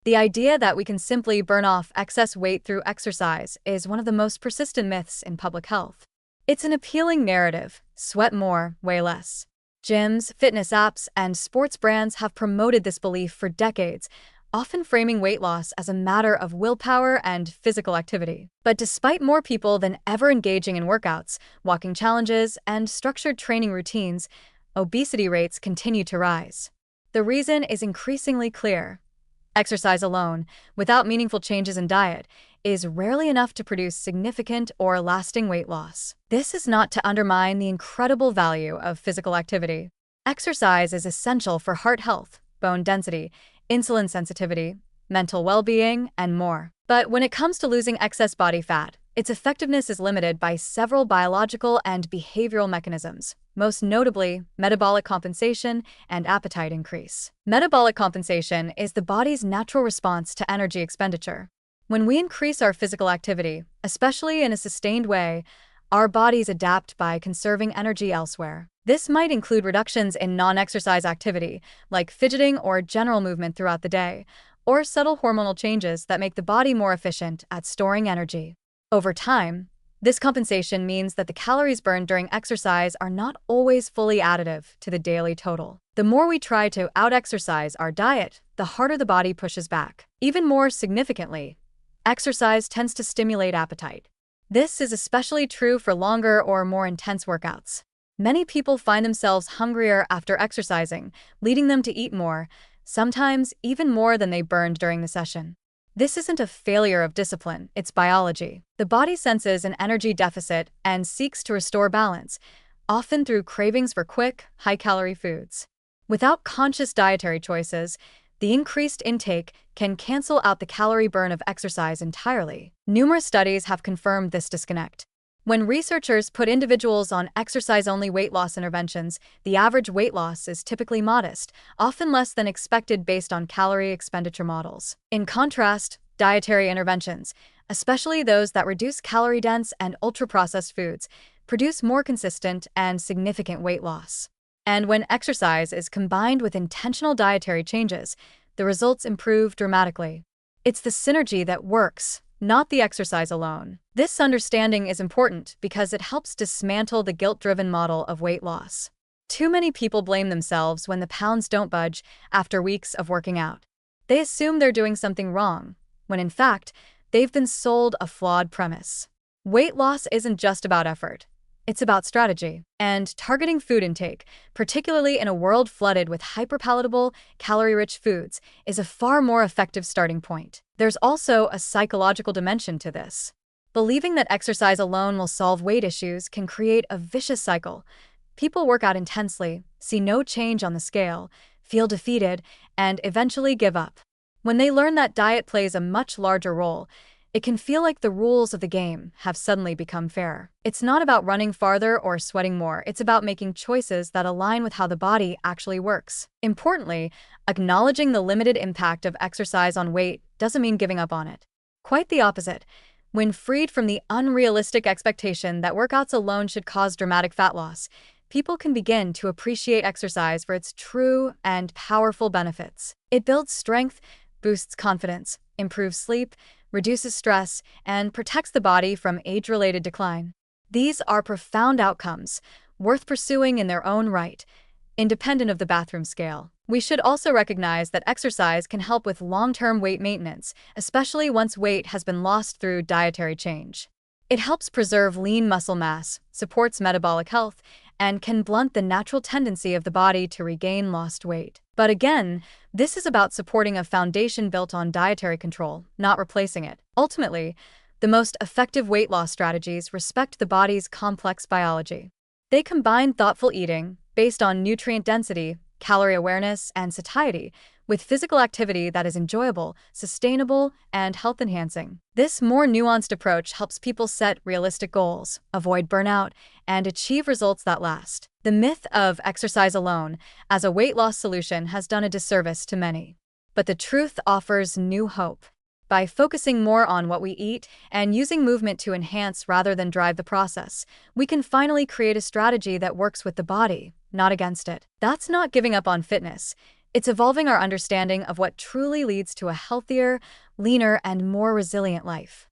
The idea that we can simply burn off excess weight through exercise is one of the most persistent myths in public health. It's an appealing narrative: sweat more, weigh less. Gyms, fitness apps, and sports brands have promoted this belief for decades, often framing weight loss as a matter of willpower and physical activity. But despite more people than ever engaging in workouts, walking challenges, and structured training routines, obesity rates continue to rise. The reason is increasingly clear. Exercise alone, without meaningful changes in diet, is rarely enough to produce significant or lasting weight loss. This is not to undermine the incredible value of physical activity. Exercise is essential for heart health, bone density, insulin sensitivity, mental well-being, and more. But when it comes to losing excess body fat, its effectiveness is limited by several biological and behavioral mechanisms, most notably metabolic compensation and appetite increase. Metabolic compensation is the body's natural response to energy expenditure. When we increase our physical activity, especially in a sustained way, our bodies adapt by conserving energy elsewhere. This might include reductions in non-exercise activity, like fidgeting or general movement throughout the day, or subtle hormonal changes that make the body more efficient at storing energy. Over time, this compensation means that the calories burned during exercise are not always fully additive to the daily total. The more we try to out-exercise our diet, the harder the body pushes back. Even more significantly, exercise tends to stimulate appetite. This is especially true for longer or more intense workouts. Many people find themselves hungrier after exercising, leading them to eat more, sometimes even more than they burned during the session. This isn't a failure of discipline, it's biology. The body senses an energy deficit and seeks to restore balance, often through cravings for quick, high-calorie foods. Without conscious dietary choices, the increased intake can cancel out the calorie burn of exercise entirely. Numerous studies have confirmed this disconnect. When researchers put individuals on exercise-only weight loss interventions, the average weight loss is typically modest, often less than expected based on calorie expenditure models. In contrast, dietary interventions, especially those that reduce calorie-dense and ultra-processed foods, produce more consistent and significant weight loss. And when exercise is combined with intentional dietary changes, the results improve dramatically. It's the synergy that works, not the exercise alone. This understanding is important because it helps dismantle the guilt-driven model of weight loss. Too many people blame themselves when the pounds don't budge after weeks of working out. They assume they're doing something wrong, when in fact, they've been sold a flawed premise. Weight loss isn't just about effort. It's about strategy. And targeting food intake, particularly in a world flooded with hyperpalatable, calorie-rich foods, is a far more effective starting point. There's also a psychological dimension to this. Believing that exercise alone will solve weight issues can create a vicious cycle. People work out intensely, see no change on the scale, feel defeated, and eventually give up. When they learn that diet plays a much larger role, it can feel like the rules of the game have suddenly become fair. It's not about running farther or sweating more, it's about making choices that align with how the body actually works. Importantly, acknowledging the limited impact of exercise on weight doesn't mean giving up on it. Quite the opposite. When freed from the unrealistic expectation that workouts alone should cause dramatic fat loss, people can begin to appreciate exercise for its true and powerful benefits. It builds strength, boosts confidence, improves sleep, reduces stress, and protects the body from age-related decline. These are profound outcomes, worth pursuing in their own right, independent of the bathroom scale. We should also recognize that exercise can help with long-term weight maintenance, especially once weight has been lost through dietary change. It helps preserve lean muscle mass, supports metabolic health, and can blunt the natural tendency of the body to regain lost weight. But again, this is about supporting a foundation built on dietary control, not replacing it. Ultimately, the most effective weight loss strategies respect the body's complex biology. They combine thoughtful eating, based on nutrient density, calorie awareness, and satiety, with physical activity that is enjoyable, sustainable, and health-enhancing. This more nuanced approach helps people set realistic goals, avoid burnout, and achieve results that last. The myth of exercise alone as a weight loss solution has done a disservice to many. But the truth offers new hope. By focusing more on what we eat and using movement to enhance rather than drive the process, we can finally create a strategy that works with the body, not against it. That's not giving up on fitness. It's evolving our understanding of what truly leads to a healthier, leaner, and more resilient life.